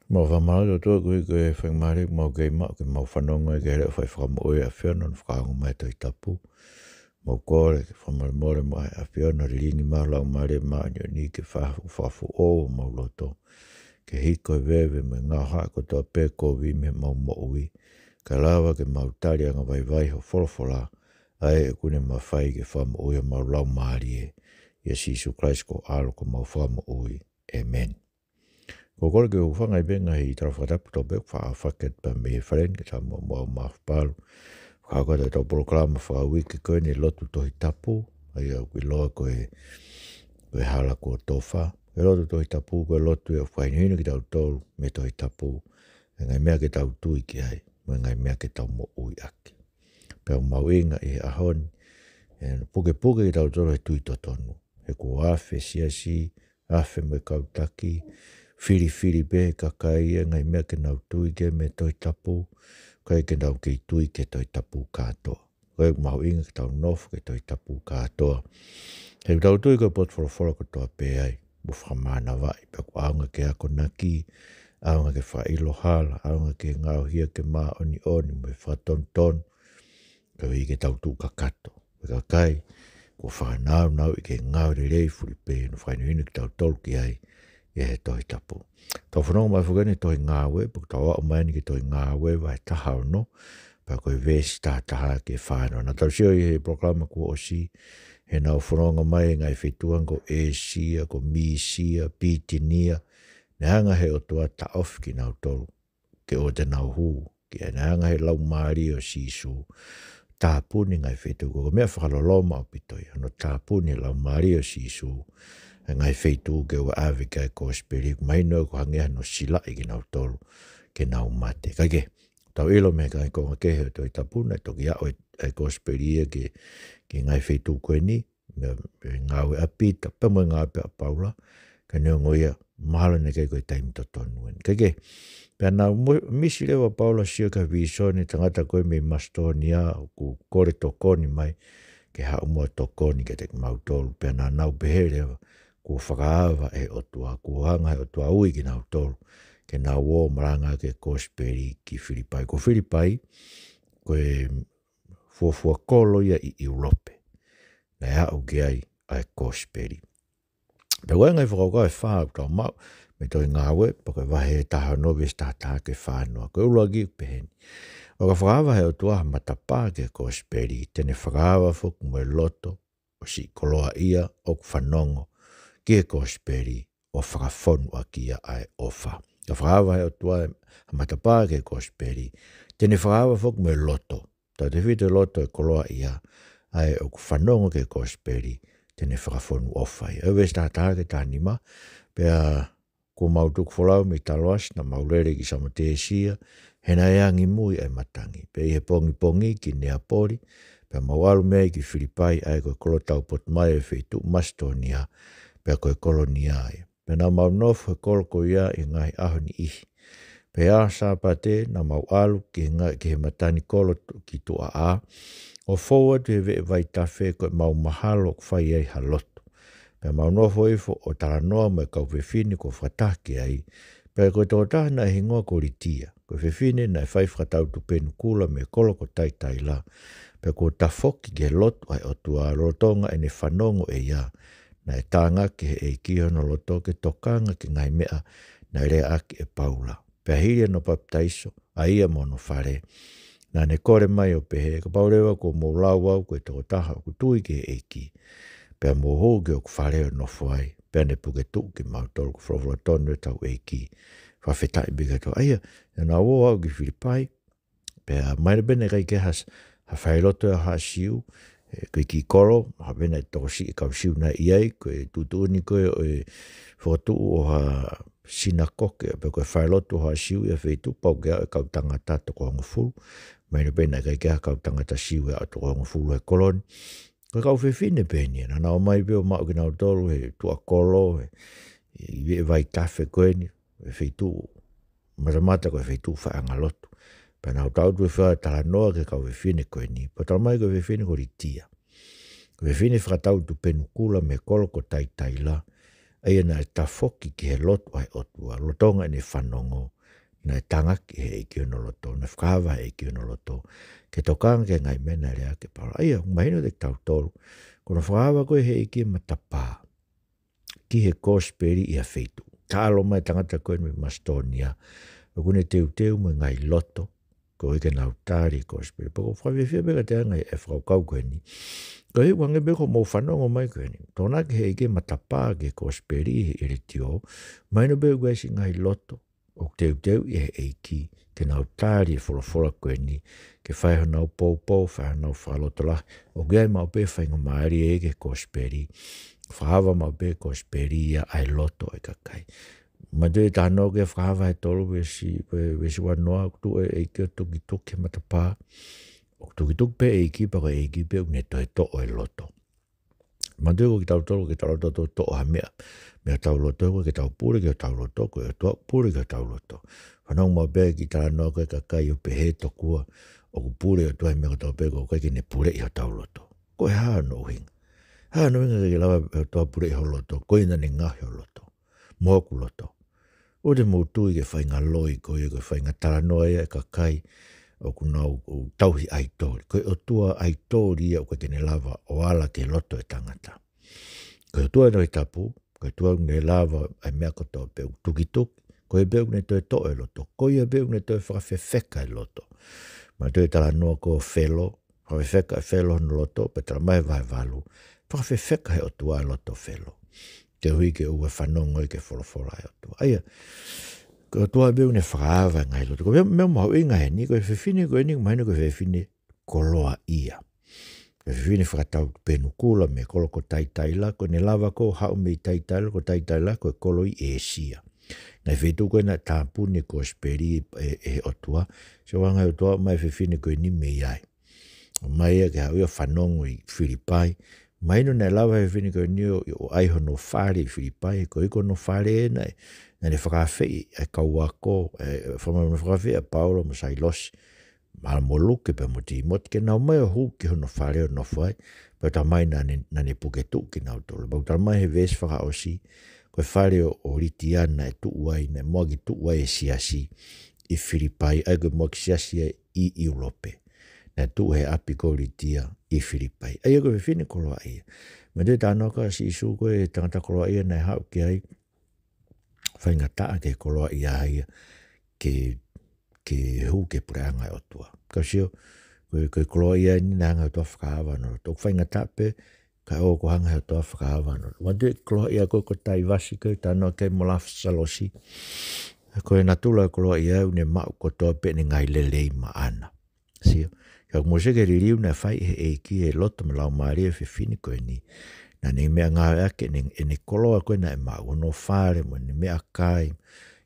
Mau whamaro tō koe whangmare mau kei mau whanonga ke hele whai whakamoe a whiona na whakaango mai tō i tapu. Mau kore ke whamaremore mai a whiona rini mau lau mare mai ni ke whafu o mau loto. Ke hiko vewe me ngā hako tō pē kovi me mau moui. Ka lawa ke mau tari anga vai ho wholawhola ai e kune mawhai ke whamoe mau lau mari e. Yes, Isu Christ ko alo ko mau whamoe. Amen. Ko kore ke uwhanga i benga i tara whakatapu tō bek whaket pa me wharen ke tā mua mawhpalu. Whakakata tō proklama whakawiki koe ni lotu tohi tapu. Ai au ki loa koe hala ko tofa. E lotu tohi tapu koe lotu e whainihina ki tau tōru me tohi tapu. E ngai mea ke tau tui ki ai. Me ngai mea ke tau mo ui aki. Pea mau inga i ahoni. E puke ki tau tōru he tui totonu. He ko afe siasi, afe me kautaki. Firi be kakai e ngai mea ke nau tui ke me toi tapu, kai ke nau kei tui ke toi tapu katoa. Koe mau inga ke tau nofu ke toi tapu katoa. He tau tui koe pot whora ko toa pe ai, bufra mana vai, pe ko aunga ke ako naki, aunga ke whailo hala, aunga ke ngau hia ke maa oni me whaton, ka wii ke tau tū kakato. Pe kakai, ko whanau i ke ngau rei furi pe, no whainu ke tau tolu ki ai, e he tohi tapu. Tau whanonga mai whukene tohi Ngaue, puku tau au mai ni ki tohi Ngaue vai taha ono, pa koe vesi taha ke whanau. Nā tau sio i he proklama kua osi, he nau whanonga mai ngai whetuan ko Esia, ko Misia, Pitinia, ne hanga he o tua ta off ki nau tolu, ke o te nau hū, ki ne hanga he lau maari o sisu, tāpuni ngai whetu, ko mea whakaloloma o pitoi, ano tāpuni lau maari o sisu, ngai wheitu ke ua awe kai kosipeli, mai no ko hangea no sila i ki nau tolu, ke nau mate. Kai ke, tau ilo me kai konga kehe toi tapuna, toki ao e kosipeli e ke ngai wheitu koe ni, me Ngaue api, tape mo ngā pe a paula, ka neo ngoia, mahala ne kai koe taimi totonu. Kai ke, pia nau misi lewa paula sio ka visoni, tangata koe me mastonia, ku kore tokoni mai, ke hao mua tokoni ke te mau tolu, pia nau behe lewa, ko whakaawa e otua, ko hanga e otua ui ki nau tolu, ke nau o maranga ke kosipeli ki Filipai. Ko Filipai, koe fuafua kolo ia i Europe. Na ea au ki ai kosipeli. Pea koe ngai whakauka e whāu tau mau, me toi Ngaue, pa koe wahe taha noves taha ke whānua. Koe ulua ki peheni. O ka whakaawa he otua Matapa ke kosipeli, tene whakaawa whuku mo loto, o si koloa ia, o whanongo, ki e kosipeli o whakawhonu a kia ai ofa. Ka whakawa he o tua Matapa ke kosipeli, tene whakawa whok me loto. Tau te white loto e koloa ia ai o whanongo ke kosipeli, tene whakawhonu ofa. Ewe stataha ke tānima, pea ko mautuk wholau me taloas na maurere ki Samotesia, hena eangi mui e matangi. Pe he pongi ki Neapoli, pea maualu mea ki Filipai ai koe kolotau pot mai e whetu Mastonia, pea koe kolonia ai. Pea nā mau nofu he koloko ia i ngai aho ni ihi. Pea sāpate nā mau alu ki he matani kolo ki tua a. O forward he ve vai tawhe koe mau mahalo kwhai ai haloto. Pea mau nofu ifo o taranoa me kau whewhine ko whataki ai. Pea koe tō tahana e hingoa ko ritia. Koe whewhine na e whai whakatau tu penu kula me koloko tai la. Pea ko tafoki ke lotu ai o tua rotonga e ne whanongo e ia. Na e tanga ke e kiho no loto ke tokanga ki ngai mea na rea aki e paula. Pea hiria no baptaiso, a ia mono whare. Na ne kore mai o pehe, ka paurewa ko mō lau au koe toko taha o kutui ke e ki. Pea mō hou ke o kwhare o no whai. Pea ne puke tuk ki mautoro ku whrawhra tonu e tau e ki. Whawhetai bika to. Aia, na wō au ki Filipai. Pea maire bene kai ke has ha whailoto e ha siu. Koe ki koro, ha bena toko si kau siu na iai, koe tutuni koe o e whotu o ha sinakoke, pe koe whailoto ha siu e whetu, pau kea e kau tangata toko hongo fulu, maina bena kai kea kau tangata siu e a toko hongo fulu e koloni, koe kau whewhine pēnia, na nao mai peo mao ki nao tolu, he tua kolo, e vai kafe koe ni, e whetu, matamata koe whetu whaanga lotu. Pena o tau tue whea tala noa ke kau whewhine koe ni. Pa tala mai koe whewhine ko ritia. Koe whewhine whakatau tu penu kula me koloko tai la. Aia na e tafoki ki he loto ai otua. Lotonga ni whanongo. Na e tangaki he eiki ono loto. Na whakawa he eiki ono loto. Ke tokanga ke ngai mena rea ke para. Aia, mahino te tau tolu. Kono whakawa koe he eiki matapa. Ki he kosipeli ia feitu. Tālo mai tangata koe ni Mastonia. Kune teu mo ngai loto. Ko ike nau tāri kosipeli. Pako whawewhia beka te ngai e whakau koe ni. Ko he wange beko mō whanongo mai koe ni. Tōna ke he ike matapa ke kosipeli i re tio. Maino beko koe si ngai loto. O teu i he eiki. Ke nau tāri e whora koe ni. Ke whaiho nau pou, whaiho nau whaloto lah. O gai mau pe whainga maari e ke kosipeli. Whahawa mau pe kosipeli ia ai loto e kakai. Ma te tāno ke whahawa he tolu wesi wanoa tu e eiki o tuki matapa. O tuki pe eiki pa ko eiki pe une to e to o e loto. Ma te ko ki tau tolu ke tau loto to o ha mea. Mea tau loto ko ke tau pure ke tau loto ko e tau pure ke tau loto. Whanau mau pe ki tāno ke kakai o pe he tokua o ku pure o tuai mea tau pe ko ke ne pure i o tau loto. Ko e haa no hinga. Haa no hinga ke lawa o tau pure i o loto. Ko ina ni ngahi o loto. Moku loto. O te moutu i ke whainga loi ko i ke whainga taranoa ia e kakai o kunau tauhi aitori. Ko o tua aitori ia o ke ne lava o ala ke loto e tangata. Ko o tua no i tapu, ko o tua ne lava ai mea koto peu tukituk, ko e peu ne to e to e loto. Ko ia peu ne to e whakawhewheka e loto. Ma to e taranoa ko whelo, whakawhewheka e whelo no loto, pe tara mai vai valu, whakawhewheka he o tua e loto whelo. Te hui ke ua whanongo i ke wholawhola e o tua. Aia, ko tua beu ne whakaawa ngai loto. Ko mea mau inga he ni, ko e whiwhine ko e ni, maina ko e whiwhine koloa ia. Ko e whiwhine whakatau penu kula me kolo ko taitaila, ko ne lava ko hao me taitaila, ko taitaila ko e kolo i e sia. Ngai whetu ko e na tāpune ko speri e o tua, so wanga o tua mai whiwhine ko e ni me iai. Mai e ke hao ia whanongo i Filipai, maino ne lava e whini koe ni o aiho no whare i Filipai, ko iko no whare e nei, na ne whakawhei e kauako, whamau no whakawhei a Paolo mo sai losi, mara mo luke pe mo ti mot, ke nau mai o hu ki hono whare o no whai, pa ta mai na ne puke tu ki nau tolo, pa ta mai he ves whaka o si, koe whare o ritiana e tu uai, ne moagi tu uai e siasi i Filipai, ai koe moagi siasi i Europe. Na tu he api ko ritia i Filipai. Ai ko whiwhine koloa ia. Ma te tāno ka si isu koe tangata koloa ia nei hau ki ai. Whainga taa ke koloa ia ia ke hu ke preanga o tua. Ka sio, koe koloa ia ni nanga o tua whakahawa no. Tōk whainga tape ka o ko hanga o tua whakahawa no. Ma te koloa ia koe ko tai vasi koe tāno kei molaf salosi. Koe natula koloa ia une mau ko toa pe ni ngai lelei maana. Sio. Ka mose ke ririu na whai he eiki e loto me lau maari e whiwhini koe ni. Na ne mea Ngaue ake ne koloa koe na e mau no whare mo ne mea kai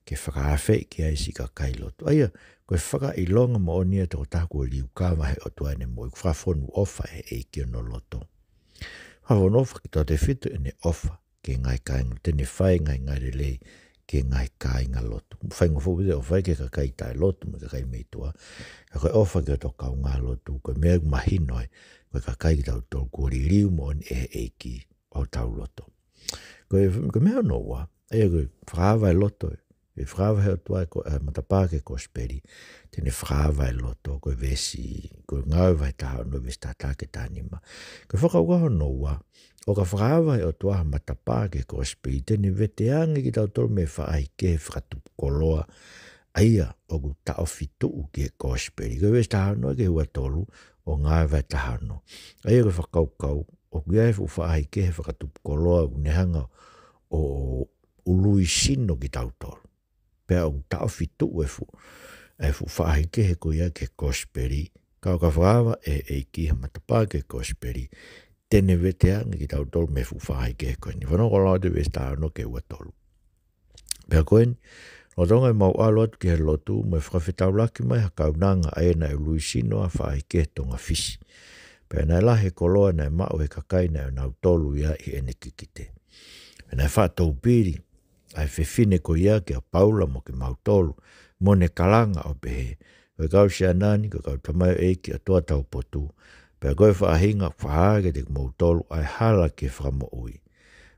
ke whakaawhei ki ai si ka kai loto. Aia, koe whaka i longa mo onia toko tāku o liu kawa he o tuai ne mo i whawhonu ofa he eiki no loto. Whawhonu ofa ki tō te whitu e ne ofa ke ngai kai no tene whai ngai relei ke ngai kai ngā loto. Whainga whupide o whai ke ka kai tai loto me ka kai meitua. Ka koe ofa ki o tō kau ngā loto. Koe mea mahinoi. Koe ka kai ki tau tō kuri riu mo ni e eiki o tau loto. Koe mea noa. Eia koe whakawa e loto. E whakawa he o tuai matapa ke kosipeli. Tene whakawa e loto. Koe vesi. Koe Ngaue vai taha no vesi tata ke tānima. Koe whakaukaho noa. O ka whakawa e o tuaha matapa ke kosipeli. Tene veteangi ki tau tolu me whaai ke whakatupu koloa. Aia o ku tao fitu ke kosipeli. Koe vesi taha no ke hua tolu o Ngaue vai taha no. Aia koe whakaukau. O ku iai whaai ke whakatupu koloa unehanga o ului sino ki tau tolu. Pea o tao fitu e whaai ke he koe ke kosipeli. Ka o ka whakawa e ki matapa ke kosipeli. Tene veteangi ki tau tolu me whaai ke koe ni. Whanau ko lau te vesi taha no ke hua tolu. Pea koe ni, o tonga mau alo atu ki he lotu, me whakawhetau laki mai hakau nanga aena e lui sino a whaai ke tonga fisi. Pea nai lahe koloa nai mau he kakai nai nau tolu ia i ene kikite. Pea nai whātou piri, ai whiwhine ko ia ki a Paula mo ki mau tolu, mo ne kalanga o pehe. Koe kau si anani, koe kau tamai eiki a toa tau potu. Pea koe whaahinga whaage te mau tolu ai hala ke whamo ui.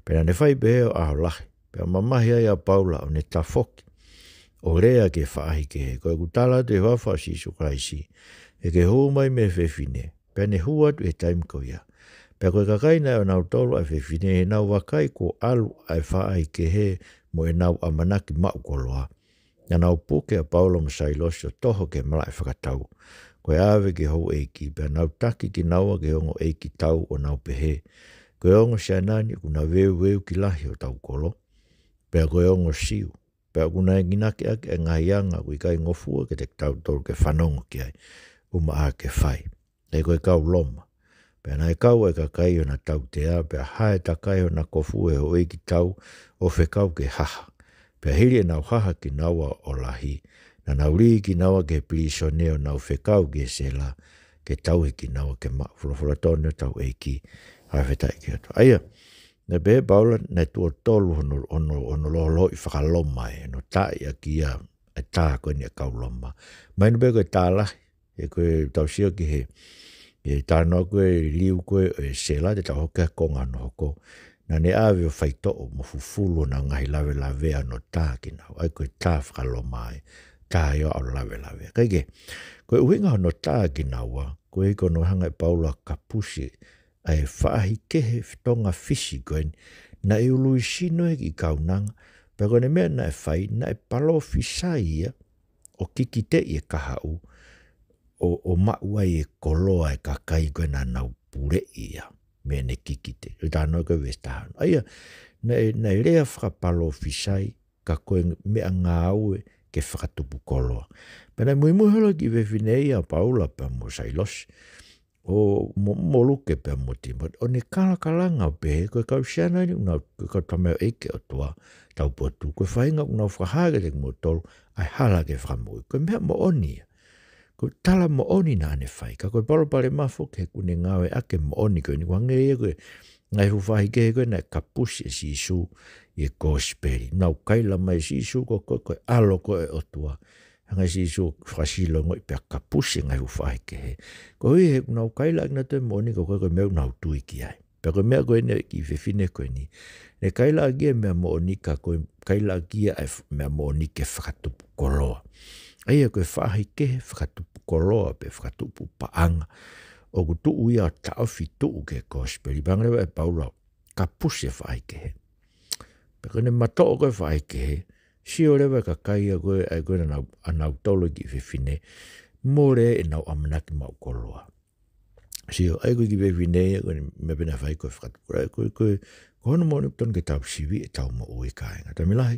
Pea ne whai pehe o aho lahe, Pea mamahi ai a Paula o ne tafoki. O rea ke whaahi ke he. Koe kutala te wafa si su kraisi. E ke hou mai me whewhine. Pea ne hua tu e taim ko ia. Pea koe kakai na o nau tolo ai whewhine he nau wakai ko alu ai whaahi ke he mo e nau amanaki mau koloa. Nga nau puke a Paula masailosi o toho ke mala e whakatau. Koe awe ke hou eiki. Pea nau taki ki naua ke hongo eiki tau o nau pehe. Koe ongo sianani kuna weu ki lahi o tau kolo. Pea koe ongo siu. Pea kuna e nginake ake e ngahianga kui kai ngofua ke te tau tolu ke whanongo ki ai. Uma a ke whai. E koe kau loma. Pea nai kau e ka kai o na tau te a. Pea hae ta kai o na kofu e ho eiki tau o whekau ke haha. Pea hiri e nau haha ki naua o lahi. Na nau rii ki naua ke pirisone o nau whekau ke sela. Ke tau he ki naua ke maa. Fulafula tone o tau eiki. Hae whetai ki ato. Aia. Na be Paula na tua tolu ono lolo i whakaloma e. No tai a kia e tā koe ni a kau loma. Mai no be koe tā lahi. E koe tau sio ki he. E tā no koe liu koe e sela te tau hoke konga no hoko. Na ne awe o whaito o mo fufulu na ngahi lawe lawea no tā ki nau. Ai koe tā whakaloma e. Tā eo au lawe lawea. Kaike, koe uhinga no tā ki naua. Koe iko no hanga e Paula kapusi. Ai whaahi kehe tonga fisi koen. Na e ului sino e ki kaunanga. Pea koe ne mea na e whai. Na e palo fisai ia. O kikite i e kahau. O mauai e koloa e kakai koe na nau pure ia. Me ne kikite. E tāno koe westahano. Aia, na e rea whakapalo fisai. Ka koe mea Ngaue ke whakatupu koloa. Pea na mui muhelo ki wewhinei a Paula pa mo sailosi. O moluke pe moti o ne kala pe ko ka siana ni una ko tame eke o tua tau potu ko fainga una whahage te motol ai hala ke whamu ko mea mo oni ko tala mo oni na ne whai ka ko palo pare mafo ke kune Ngaue ake mo oni ko ni wange e ko ngai hu whahi ke ko na kapusi si su e kosipeli nau kaila mai si su ko alo ko e o tua hanga si su whasilo ngoi pe kapusi ngai hu whahi ke he. Ko hui he nau kaila na te moni ko koe meu nau tui ki ai. Pe koe mea koe ne ki whewhine koe ni. Ne kaila agia mea moni ka koe kaila agia ai mea moni ke whakatupu koloa. Aia koe whahi ke he whakatupu koloa pe whakatupu paanga. O ku tuu ia tauwhi tuu ke kosipeli. Bangarewa e Paula kapusi e whahi ke he. Pe koe ne matoo koe whahi ke he. Si o rewa ka kai a koe ai koe na nau tolo ki whewhine. More e nau amanaki mau koloa. Si o ai koe ki whewhine e koe me pena whai koe whakatukura. Koe hono mōni ton ke tau siwi e tau mo ui kāinga. Tamilahi,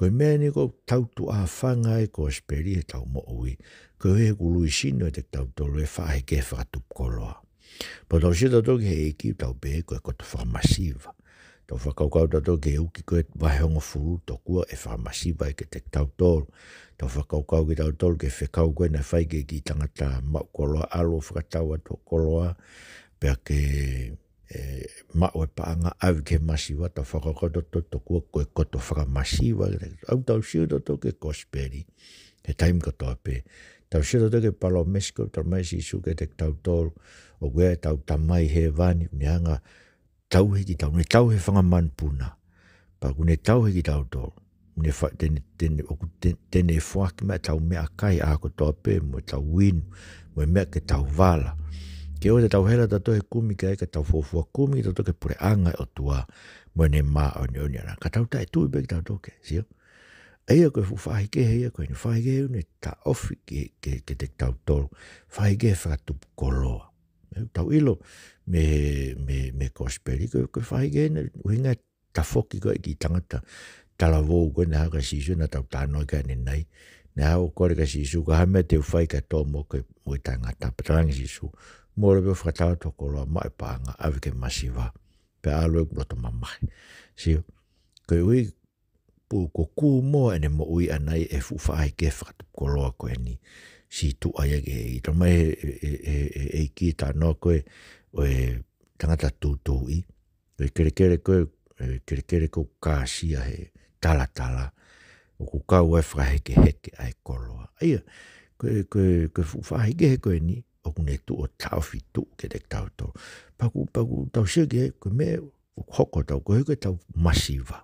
koe mea ni ko tau tu a whanga e kosipeli e tau mo ui. Koe he kului sino e te tau tolo e whahe ke whakatupu koloa. Po tau si tato ki he eki tau be koe koto whakamasiva. Tau whakaukau tato ke uki koe wahongo furu to kua e whamasiva e ke te tau tolu. Tau whakaukau ki tau tolu ke whekau koe na whai ke ki tangata mau koloa alo whakatau ato koloa. Pea ke mau e paanga au ke masiva. Tau whakaukau tato to kua koe koto whakamasiva. Au tau siu tato ke kosipeli. He taim katoa pe. Tau siu tato ke palo mesko tau mai sisu ke te tau tolu. O koe tau tamai he vani unianga. Tau he ki tau, ne tau he whangaman puna. Pa kune tau he ki tau tolu. Tene whaki mea tau mea kai a kotoa pe, mo tau winu, mo mea ke tau vala. Ke o te tau hela tato he kumi ke aika tau fofua kumi, tato ke pure anga o tua, mo ne maa o ni ana. Ka tau tae tui pe ki tau toke, sio? Eia koe fu whahi ke heia koe, ni whahi ke ne ta ofi ke te tau tolu. Whahi ke whakatupu koloa. Tau ilo me kosipeli koe whahi ke ne uhinga ta foki koe ki tangata tala vou koe na haka sisu na tau tānoi ka ne nei na hao kore ka sisu ka hame te uwhai ka tō mo koe mui tangata patarangi sisu mo rebe whakatawa toko loa mai paanga awe ke masiva pe alo e kuloto mamahi sio koe ui ko kū mo ene mo ui anai e fu whahi ke whakatupu koloa koe ni si tu aia ke i tō mai e ki tā no koe o e tangata tūtūi o e kerekere koe kāsia he tala o ku kau e whaheke heke ai koloa aia koe whaheke he koe ni o kune tu o tauwhi tu ke te tau tō paku tau sia ke koe me hoko tau koe tau masiva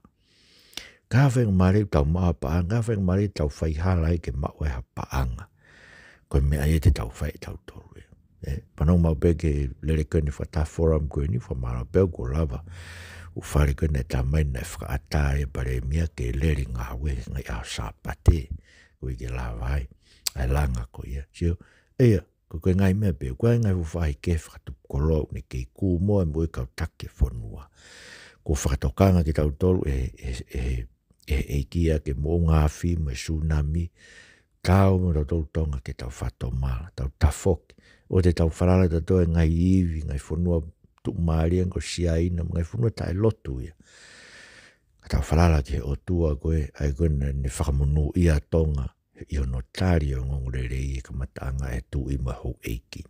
Ka whainga mare tau maa paanga, whainga mare tau whaihala ke maua ha paanga. Koe mea e te tau whai tau tolu. Panau mau pe ke lere kene whata forum koe ni whamara peo ko lava. U whare kene ta mai na whakaata e pare mea ke lere Ngaue ngai a sapate. Koe ke lava ai. Ai langa ko ia. Sio, ea, koe ngai mea pe, koe ngai whai ke whakatup kolo ne ke ku moe moe kau take whanua. Ko whakatokanga ki tau tolu e kia ke mo ngāwhi me tsunami. Tau mo tau tonga ke tau whatomala, tau tafoki. O te tau wharala ta toi ngai iwi, ngai whanua tuk maariang ko siaina, ngai whanua tae lotu ia. Tau wharala ke o tua koe, ai koe ne whakamunu ia tonga, i ono tari o ngongorere i ka matanga e tu i maho eiki.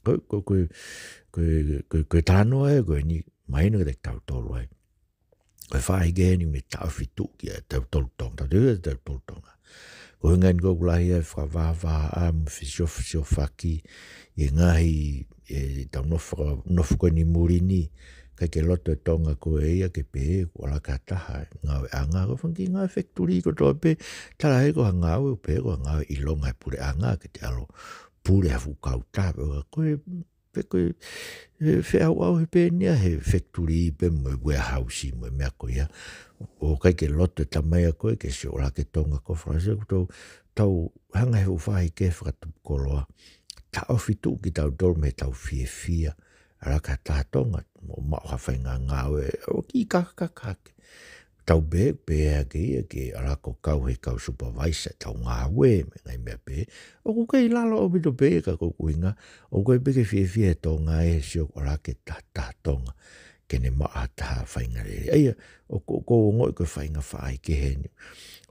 Koe tānoa e koe ni maina ka te tau tolu ai. Koe whae geni me tau fitu ki a tau tolu tonga, tau tolu tonga. Ko ngan ko kulahi e whakawawha am fisio whaki i ngahi e tau nofu koe ni murini kai ke loto e tonga ko e ia ke pe ko ala kataha Ngaue anga ko whanki Ngaue factory ko toa pe tala he ko ha Ngaue pe ko ha Ngaue ilonga e pure anga ke te alo pure hafu kauta koe pe koe whe au he pe nia he factory pe mo warehouse mo mea ko ia o kai ke loto e tamai a koe ke se ola ke tonga ko frase ko tau hanga he uwhahi ke whakatupu koloa ta ofitu ki tau tolu me tau fia ala ka tātonga mo mao hawhainga Ngaue o ki kakakake tau be a ke ala ko kau he kau supervisor tau Ngaue me ngai mea pe o ku kei lalo o bito be ka ko kuinga o koe be ke fia tonga e sio ala ke tātonga kene maa taha whainga re. Eia, o ko ngoi koe whainga whaai ke heni.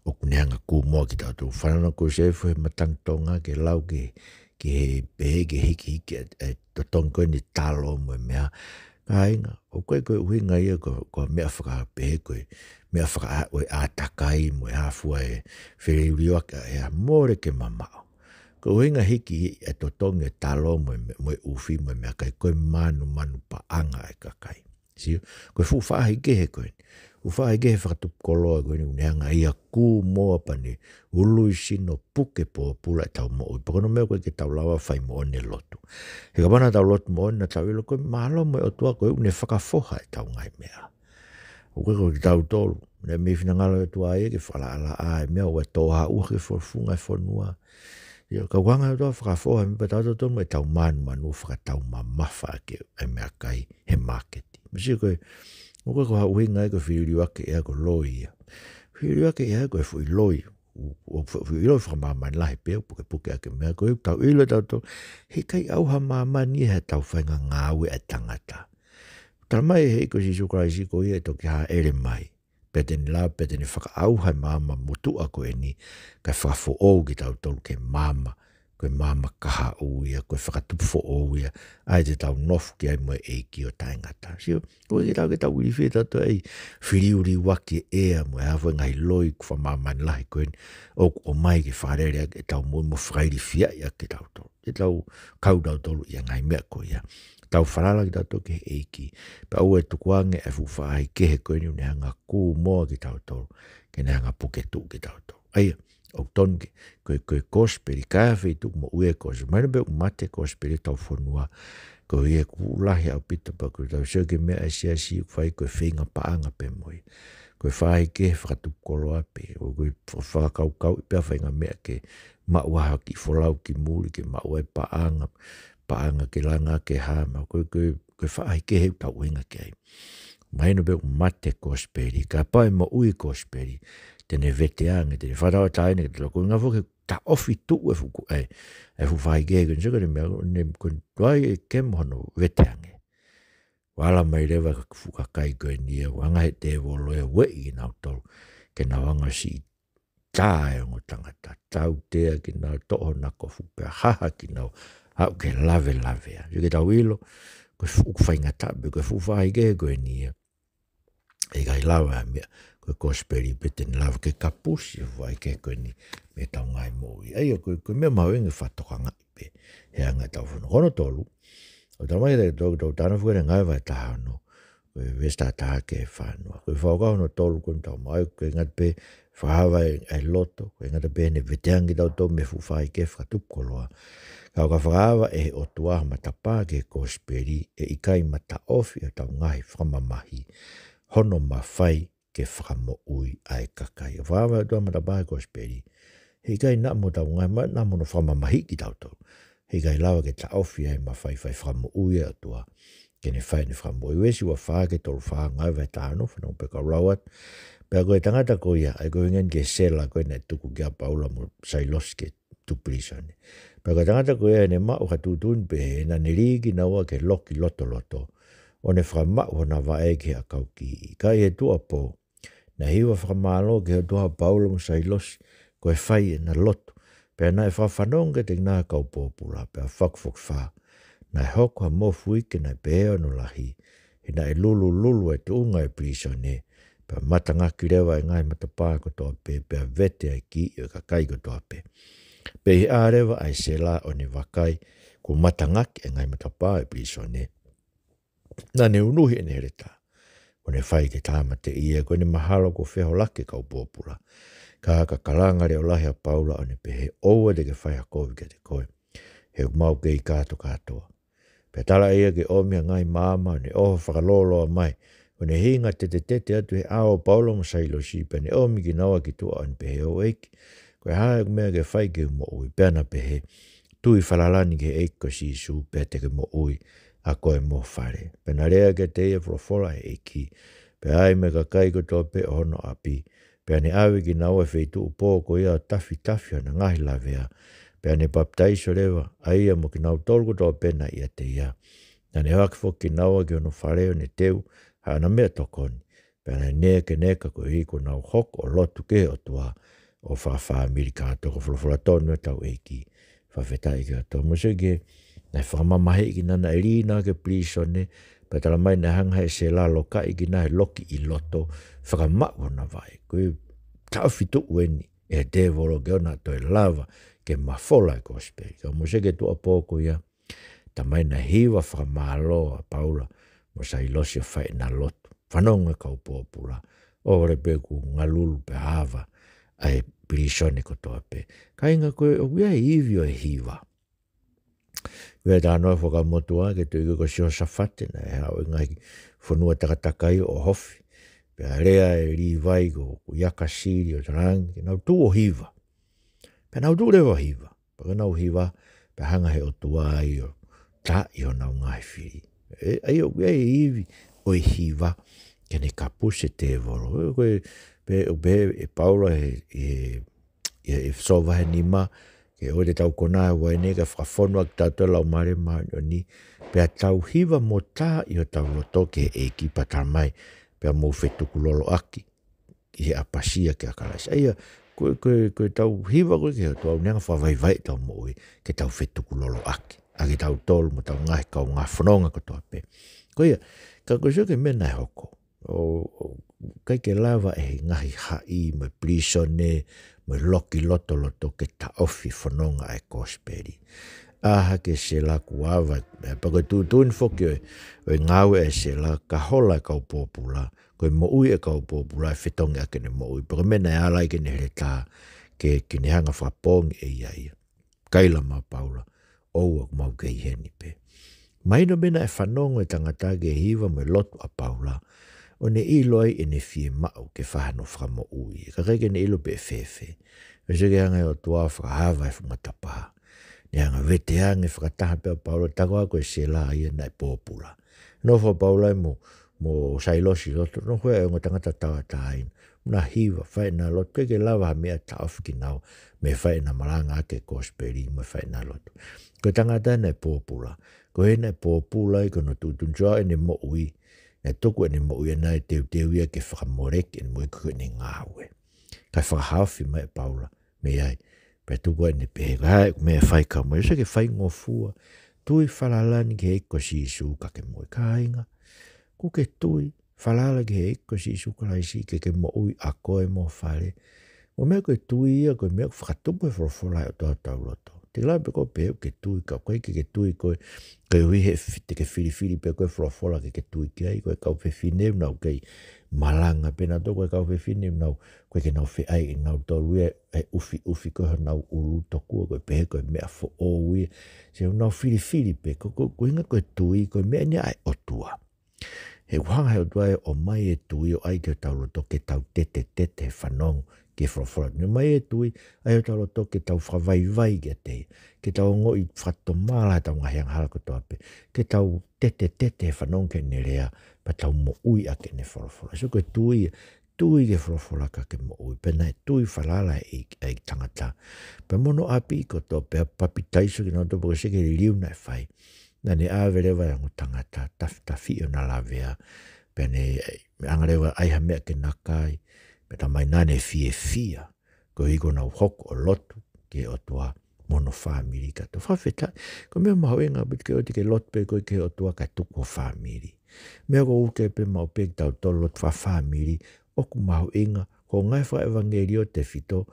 O kuneanga kūmoa ki tautu. Whanana koe sefu he matangtonga ke lau ke he behe ke hiki e totong koe ni talo mo mea. Ka inga, o koe uhinga ia ko mea whaka behe koe. Mea whaka oe ātakai mo e hafua e where uriwaka e a more ke mamao. Ko uhinga hiki e totong e talo mo e ufi mo mea kai koe manu paanga e kakai. Sio, koe whahi kehe koe. Whahi kehe whakatupu koloa koe ni uneanga ia kū moa pani ului sino puke po pula e tau mo ui. Pakono mea koe ke tau lawa whai mo one lotu. He ka wana tau lotu mo one na tau ilo koe mahalo mo e o tua koe une whakafoha e tau ngai mea. O koe ki tau tolu. Ne me whina ngalo e tua e ke whala ala a e mea o e toha ua ke whorfunga e whonua. Ka wanga e tua whakafoha me pa tau tau mo e tau manu whakatau mamafa ke e mea kai he market. Misi koe, o koe ko hauhinga e koe whiuriwake ea ko loi ia. Whiuriwake ea koe whui loi. O whiuriloi whakamamani lahi peo puke ake mea koe tau ilo tau he kai auha mamani he tau whainga Ngaue e tangata. Tala mai he ko si sukraisi ko ia toki ha ere mai. Peteni la, peteni whaka auha mama mutu a koe ni kai whakafo ou ki tau tolu ke mama. Koe mama kaha ou ia, koe whakatupufo ou ia, ai te tau nofu ki ai moe eiki o taingata. Sio, koe ki tau ke tau uriwhi tato ei whiriuri waki ea moe hawha ngai loi kwa mamani lahi koe ni, o mai ki wharerea ke tau moe mo whairi fia ia ke tau tolu. Ke tau kau tau tolu ia ngai mea koe ia. Tau wharala ki tau toke eiki, pa au e tukuange e fuwhai kehe koe ni unehanga kū moa ki tau tolu, ke nehanga puketu ki tau tolu. Aia, o tonke, koe kosperi, kaya whi tuk mo ue kosperi, maina beo mate kosperi tau whanua, koe ie kulahi au pita pa koe tau sioke mea e sia si whai koe whinga paanga pe moi. Koe whai ke whakatup koloa pe, o koe whakakau pia whainga mea ke mauaha ki wholau ki muri, ke maua e paanga ke langa ke hama, koe whai ke heu tau inga ke ai. Maina beo mate kosperi, ka pae mo ui kosperi, tene veteange, tene wharawa taine, ke lako ngā whoke ta ofi tu e fuku e fu whai ke kun saka mea, ne kun tuai e kemohono veteange. Wala mai rewa ka fuka kai koe nia, wanga he te wolo e wei i nau tolu, ke na wanga si tae o tangata, tau tea ki nau toho nako fuka, haha ki nau, hau ke lave. So ke tau ilo, koe fuku whainga tabe, koe fuku whai ke koe nia, e kai lawa mea, koe kosperi peten lawa ke kapusi vai ke koe ni me tau ngai moi. Ai koe mea mau inge whatoka ngai pe, he anga tau whono. Kono tolu, o tau mai tau tana whuere ngai vai tahano, koe vesta taha ke whanua. Koe whakau no tolu kun tau mai, koe ngat pe whahawa ai loto, koe ngata pe ne veteangi tau tau me fuwhai ke whakatupkoloa. Kau ka whaawa e o tuaha matapa ke kosipeli e ikai mata ofi o tau ngahi whamamahi. Hono mawhai ke whakamo ui ai kakai. Whaawa e tuaha matapa ke kosipeli. He ikai na mo tau ngahi, na mo no whamamahi ki tau tau. He ikai lawa ke ta ofi ai mawhai whakamo ui e o tuaha. Kene whai ni whamamo ui. Wesi wa whaa ke tolu whaa ngai vai tāno, whanau pe kau rawat. Pea koe tangata koe ia, ai koe ngen ke sela koe ne tuku kia paula mo sailos ke tupirisane. Pea koe tangata koe ia ne mau ka tutun pe na nirigi na ua ke loki loto loto. O ne whamau na wae ke a kau ki. Kai e tua po, na hiwa whamalo ke tua paula mo sailos koe whai na loto. Pea na e whawhanonga te ngā kau pōpula, pea whakfok wha. Na e hoko ha mofu ike na e pēo no lahi. He na e lulu e tuunga e prisone. Pea matangaki rewa e ngai matapā ko toa pe, pea vete ai ki i ka kai ko toa pe. Pe hi a rewa ai se la o ne wakai ko matangaki e ngai matapā e prisone. Na ne unuhi e ne hereta. O ne whai te tāma te ia, ko ne mahalo ko wheho lake kau pōpula. Ka kalanga reo lahi a paula o ne pehe oua de ke whai a kovi ke te koe. He mau kei kāto katoa. Pe tala ia ke omia ngai māma ne oho whakaloloa mai. O ne hinga te atu he ao paula mo sailo si pe ne omi ki nawa ki tua an pehe o eiki. Koe hae kumea ke whai ke mo ui pēna pehe. Tui whalalani ke eiko si su pe te ke mo ui a koe mo whare. Pēna rea ke te ia wholofola he eiki. Pe ai me ka kai ko toa pe ono api. Pea ne awe ki nawa wheitu upo ko ia tafi ana ngahi lavea. Pea ne baptaiso rewa, aia mo ki nau tolko toa pena ia te ia. Na ne wakifo ki nawa ki ono whareo ne teu, hana mea tokoni. Pea ne neka neka ko hiko nau hoko o lotu ke o tua o whawha Amerika toko wholofola tonu e tau eiki. Whawhetai ke o toa musike, na whamamahe ki nana e rina ke plisone, pea tala mai na hanga e se la loka i ki na he loki i loto, whakamau na vai. Koe tauwhitu ueni e te volo ke ona toi lava, ke mafola e kosipeli. Ka musike tua pōko ia, ta mai na hiwa whakamalo a paula, mo sa ilosi o whai na loto. Whanonga kau pōpula, ore peku ngalulu pe hava, ai pirisone ko toa pe. Ka inga koe, o wia e iwi o e hiwa. Wia tā noa whakamotua, ke tu iko ko sio safate, na e hao ngai whanua takatakai o hofi. Pea rea e ri vai ko iaka siri o tarangi, nau tu o hiwa. Pea nau tu rewa hiwa. Paka nau hiwa, pea hanga he o tua ai o ta i o nau ngai whiri. Ai o wia e iwi o e hiwa, ke ne kapuse te volo. Pe e paula e sova he nima, ke o te tau kona e wai nega whakafonua ki tātua lau mare maani o ni. Pea tau hiwa mo tā i o tau loto ke e ki patamai, pea mou whetuku lolo aki, i he apasia ke akalaisi. Aia, koe tau hiwa koe ke tau neanga whawaiwai tau moe ke tau whetuku lolo aki. Ake tau tolu mo tau ngahi kau ngā whanonga ko toa pe. Koe ia, ka koe sio ke mena e hoko. Kai ke lava e ngahi hai, mo prisone, mo loki loto loto ke ta ofi whanonga e kosipeli. Aha ke se la kuawa, pa koe tūtūni whoki o Ngaue e se la ka hola e kau pōpula, koe mo ui e kau pōpula e whetongi a kene mo ui, pa koe mena e alai kene here tā, ke ne hanga whapongi e ia. Kaila ma paula, oua mau kei heni pe. Maino mena e whanongo e tangata ke hiwa mo lotu a paula, o ne ilo ai e ne fie mau ke whahano whamo ui, ka kai ke ne ilo pe e whewhe. E se ke hanga e o tua whakahawa e whangatapa. Ne hanga veteange whakataha pia paula, tako ako e se la ia na e pōpula. No wha paula e mo sailosi loto, no hua e o tangata tawa tāina. Na hiwa, whai na loto, ke lawa ha mea taofiki nao, me whai na maranga ake kosipeli, me whai na loto. Ko tangata na e pōpula, ko he na e pōpula i kono tūtuntua e ne mo ui, e tuku e ne mo ui e na e teu ia ke whakamoreke e mo i kuku ne Ngaue. Kai whakahawhi mai paula, me ai, pe tuku e ne pēka, hai me whai ka mo, e ke whai ngofua, tui whalalani ke eiko si isu ka ke mo i ka inga, ku ke tui, whalala ke eiko si isu ka laisi ke mo ui a koe mo whare, o mea koe tui ia, koe mea whakatupu e wholofola o tau tau loto. Te la pe ko pe ke tui ka koe ke tui koe hui he te ke whiri pe koe wholofola ke tui ki ai koe kau whine nau kei malanga pena to koe kau whine nau koe ke nau ai nau tolu e ufi koe nau uru toku koe pe koe mea fo o ui se nau whiri pe koe inga koe tui koe mea ni ai otua. He whanga he otua e o mai e tui o ai ke tau loto ke tau tete whanong ke wholofola. Ni mai e tui ai o tau loto ke tau whawai ke te. Ke tau ngoi whatomala tau ngahiang hala ko toa pe. Ke tau tete whanong ke nerea pa tau mo ui a ke ne wholofola. So koe tui ke wholofola ka ke mo ui. Pena e tui whalala e tangata. Pa mono api ko toa pe papitaiso ki nao toa po se ke liu na e whai. Na ne awerewa yangu tangata tafi o na lavea. Pene angarewa aiha mea ke nakai. Peta mai nane fia. Ko hiko nau hoko o lotu ke o tua mono whamiri ka to whawheta. Ko mea mahoenga bit ke o te ke lotu pe koe ke o tua ka tuko whamiri. Mea ko uke pe mau pe tau tolo tua whamiri. Oku mahoenga ko ngai wha evangelio te fito.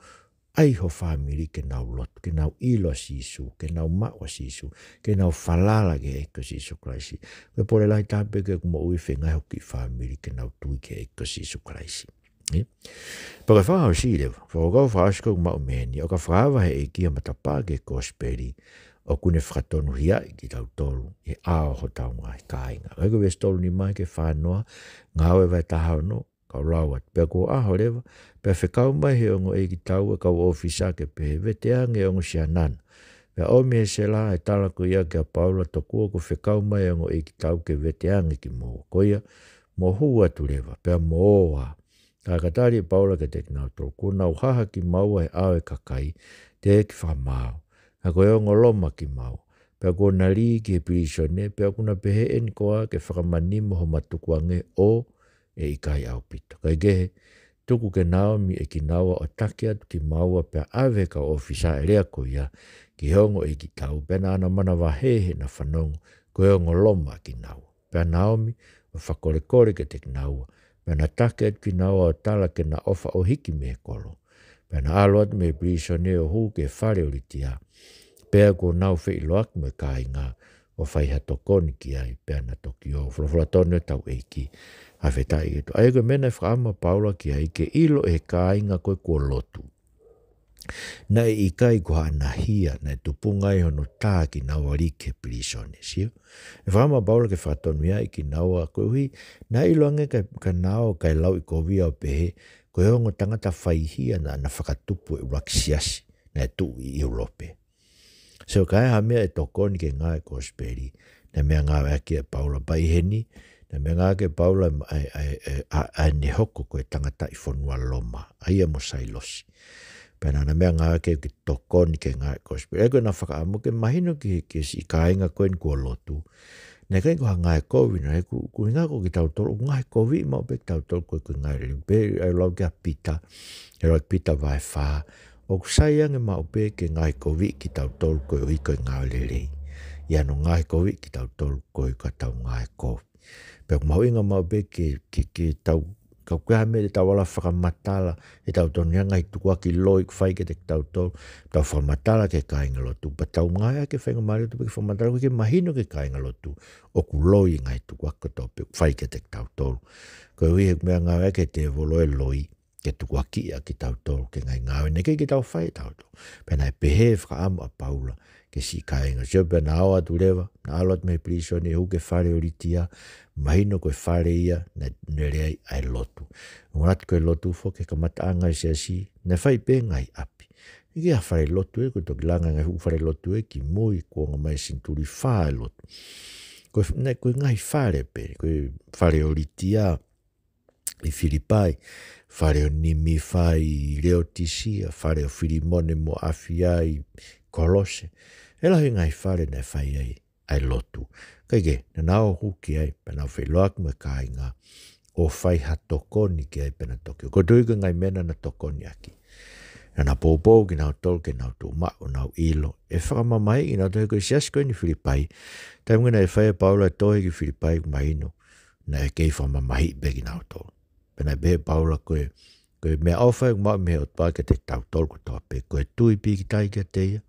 Ai ho whamiri ke nau lotu, ke nau ilo sisu, ke nau maua sisu, ke nau whalala ke eko sisu kraisi. Koe pore lai tāpe ke kuma ui whengai hoki whamiri ke nau tui ke eko sisu kraisi. Paka whahau si lewa, whakau whaasiko kuma umeni, o ka whahawa he e Koe Matapa ke kosipeli, o kune whakatonu hia i ki tau tolu, e ao ho tau ngai kāinga. Eko wes tolu ni mai ke whanoa, Ngaue vai tahao no, kau rawat, pia ko aho lewa, pia whekau mai he ongo e ki tau e kau ofisa ke pe vete ange ongo si anan. Pia omi e se la e tala ko ia ke a Paula tokua ko whekau mai ongo e ki tau ke vete ange ki mo. Ko ia, mo hua tu lewa, pia mo oa. Ka katari e Paula ke te kinau toku, nau haha ki maua e awe kakai, te e ki whamao. Ka koe ongo loma ki mau. Pia ko nari ki he pirisone, pia kuna pehe en koa ke whakamanimo ho matukuange o e ikai au pita. Kai gehe, tuku ke Naomi e ki naua o take atu ki maua pia awe ka ofisa e rea ko ia ki hongo e ki tau pena ana mana wahehe na whanongo ko hongo loma ki naua. Pia Naomi o whakorekore ke te ki naua pia na take atu ki naua o tala ke na ofa o hiki me kolo. Pia na alo atu me brisone o huu ke whare o litia. Pia ko nau whi loak me kai ngā o whaiha tokoni ki ai pia na toki o whulawhulatone tau eiki. A whetai e to. Ai koe mena e whaama Paula ki ai ke ilo e kāinga koe kua lotu. Na e ikai ko hana hia na e tupungai hono tā ki naua rike pirisone, sio? E whaama Paula ke whatonu ia i ki naua koe hui, na ilo ange ka nao kai lau i kovia o pehe, koe hongo tangata whaihia na whakatupu e raksiasi na e tu i Europe. So kai ha mea e tokoni ke ngā e kosipeli, na mea ngā ake e Paula Baiheni, na mea ngā ke Paula a ne hoko koe tangata i whanua loma, aia mo sailosi. Pena na mea ngā ke tokoni ke ngā e kosipeli. Eko na whakaamu ke mahino ki si kāinga koe ni kua lotu. Nei kai koha ngā e kovi, na ku ngā ko ki tau tolu, ngā e kovi mau pe tau tolu koe koe ngā e rimpe, e lau kia pita, e lau pita vai whaa. O kusaiange mau pe ke ngā e kovi ki tau tolu koe ui koe ngā lelei. Ia no ngā e kovi ki tau tolu koe ka tau ngā e kovi. Pea kumau inga mau pe ke tau kau kua me te tau wala whakamatala e tau tonu hanga i tukua ki loi kwhai ke te tau tolu tau whakamatala ke kāinga lotu pa tau ngai ke whainga mare tu pe ke whakamatala ke mahino ke kāinga lotu o ku loi ngai tukua ko tau pe kwhai ke te tau tolu ko hui he kumea ngai ke te volo e loi ke tukua ki a ki tau tolu ke ngai Ngaue ne ke tau whai tau tolu pena e pehe whakaamu a Paula ke si kāinga sio pe na awa tu lewa na alot me priso ne hu ke whare o ritia mahino koe whare ia na nereai ai lotu. Ngat koe lotu fo ke kamata angai se asi na whai pe ngai api. Ike a whare lotu e koe toki langa ngai hu whare lotu e ki mui kua ngamai sinturi whae lotu. Koe ngai whare pe, koe whare o ritia i Filipai, whare o nimi whai i Reotisia, whare o Filimone mo Afia i Kolose. Ela he ngai whare na whai ai lotu. Kaike, na nao huki ai, pena wheloak me kāinga, o whai ha tokoni ki ai pena toki. Ko tuika ngai mena na tokoni aki. Na pōpō ki nao tol ke nao tū mao, nao ilo. E whakamamai ki nao tohe koe siasko ni Filipai. Tai mwina e whai Paula tohe ki Filipai kumaino, na e kei whamamahi be ki nao tol. Pena e behe Paula koe mea awhai kumao me o tpā ke te tau tol ko toa pe. Koe tui pi ki tai kia teia,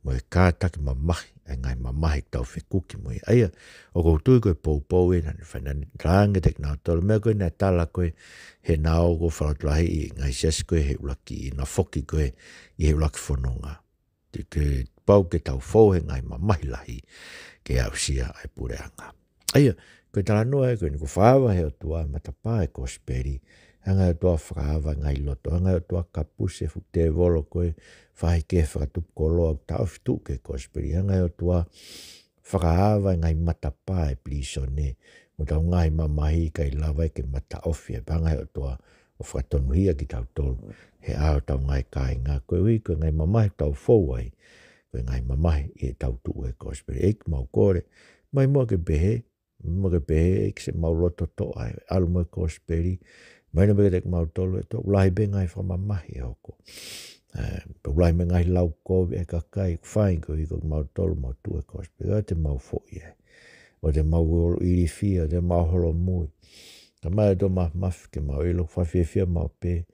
mo e kātaki mamahi, ai ngai mamahi tau whikuki mo i aia, o koutu koe pou e nani whanani rangi tek nao tolu, mea koe nai tala koe he nao ko whalatulahi i ngai siasi koe he ulaki i na foki koe i he ulaki whanonga. Ke pau ke tau fau he ngai mamahi lahi ke au sia ai pureanga. Aia, koe tala noa e koe ni ko whaawa he o tua matapa e kosipeli, hanga e toa whaawa ngai loto, hanga e toa kapuse fu te volo koe whahi ke whakatupu koloa tau fitu ke kosipeli, hanga e toa whaawa ngai matapa e plisone, mo tau ngai mamahi kai lawa ke mata ofi e hanga e toa o whakatonuhia ki tau tolu, he ao tau ngai kai ngā koe hui koe ngai mamahi tau fauai, koe ngai mamahi e tau tu e kosipeli, eik mau kore, mai mua ke behe, eik se mau loto to ai, alu mo e kosipeli, mai na beke tek mau tolu e to, ulahi be ngai whamamahi e hoko. Ulahi me ngai lau kovi e kakai, whain koe hiko mau tolu, mau tu e kosipeli, o te mau foi e, o te mau ulu iri fia, o te mau holo mui. Ka mai e to mafi ke mau ilo, whawhiawhia mau pe,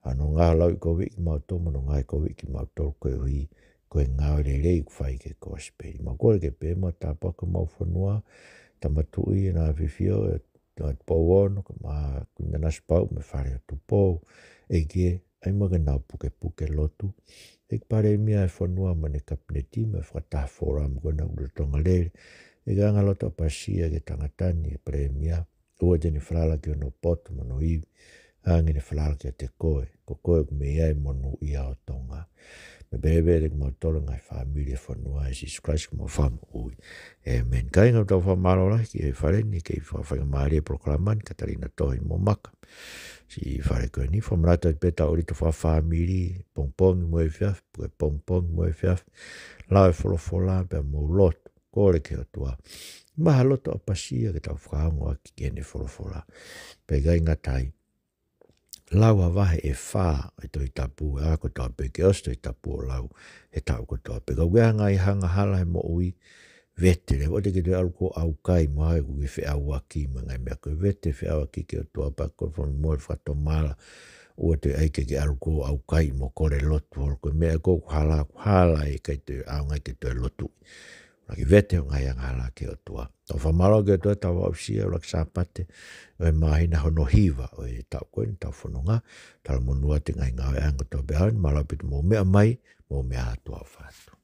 ano ngā lau i kovi ki mau tolu, no ngai kovi ki mau tolu koe hui, koe Ngaue le rei whai ke kosipeli. Mau kore ke pe, mau tāpaka mau whanua, tamatui e nā whiwhio, e pauono, ka maa kuna naspau me whare o tupou, e kie, ai maga nau puke lotu, e pare mia e whanua mane kapineti, me whakata fora mkona uratonga lere, e ganga loto pasia ke tangatani e pare mia, ua tene whalala ki ono poto mano iwi, hangi ne whalala ki a te koe, ko koe me iai monu ia o tonga. Me bebe mau tolo ngai whamiri e whanua e Jesus Christ mo whamu ui. Amen. Kai ngau tau whamaro ki e whareni ke i whawhanga maari e proklaman Katarina tohi mo maka. Si whare koe ni whamarata i peta ori to whamiri pongpong mo e whiaf, pue pongpong mo e whiaf, lau e wholofola pe mo loto, kore ke o tua. Maha loto a pasia ke tau whaongo a ki kene wholofola. Pe gai ngatai. Lau a wahe e whā e toi tapu, e ako tau peke osto e tapu o lau e tau ko tau peke. Kau hanga i hanga hala he mo ui vetere, o te ke te alu ko au kai mo hae kuke whi au aki ma ngai mea koe vete whi au aki ke o tua pako from moe whato mala ua te aike ke alu ko au kai mo kore lotu holo koe mea ko hala e kai te au ngai ke toi lotu. Laki vete o ngai ang hala ke o tua. Tau whamalo ke o tua tau au sia o laki sāpate o e mahina hono hiva o e tau koe ni tau whanonga. Tala monua te ngai Ngaue anga tau behan, malapitu mō mea mai, mō mea atua whātu.